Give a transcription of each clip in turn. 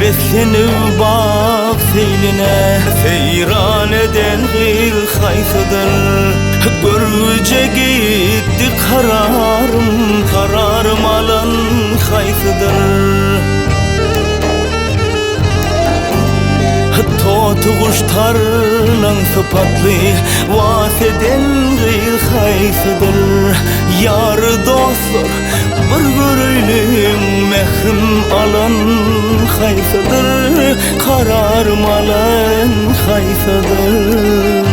beslenip bak seyline, seyran eden gıyr haysadır. Görüce gitti kararım alan haysadır. Totu kuştarla sıfatlı vaseden gıyr haysadır. Yar dostlar bir görüylüm mehrim alan haysadır. Kararım alan haysadır.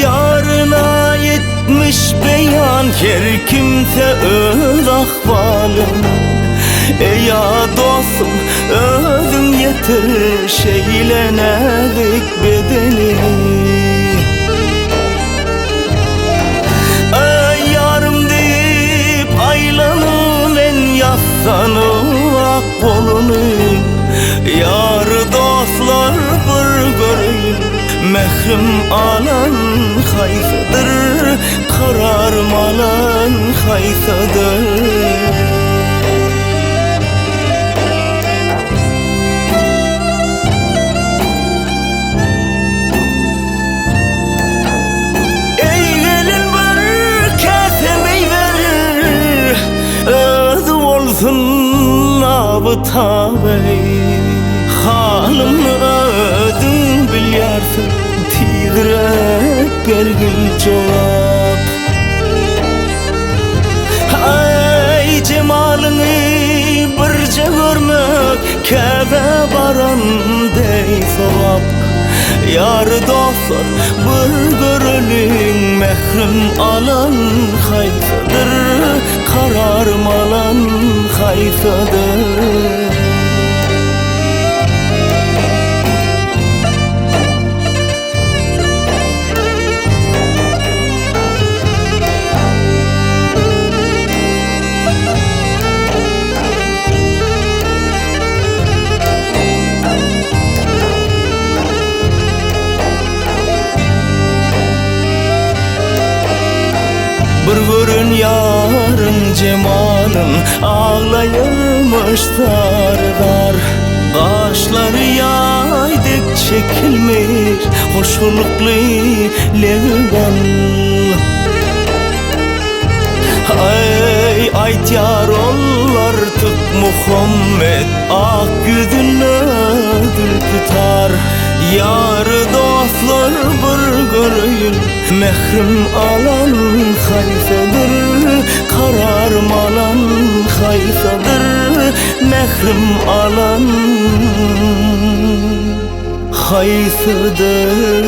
Yarına yetmiş beyan her kimse öz ahvalım. Ya dostum özün yeter şeylenedik bedeni. Yarım deyip aylanım en yassanı ak kolunu. Yar dostlar bir görün mehrim alan haysadır. Kararım alan haysadır. Nabıta bey halımı ödün bilyarsın, titrek bergil cevap. Ay cemalını birce görmek keve baran dey sevap. Yar dostlar bir görülün mehrim alan haysadır. Kararım alan haysadır. Bir görün yarın cemalın ağlayırmış dar. Kaşları yaydık çekilmiş hoşuluklu levban. Ayt yar ollar tık Muhammed ak yüzünü ödül tutar. Yar dostlar bir görün mehrim alan haysadır. Kararım alan haysadır. Mehrim alan haysadır.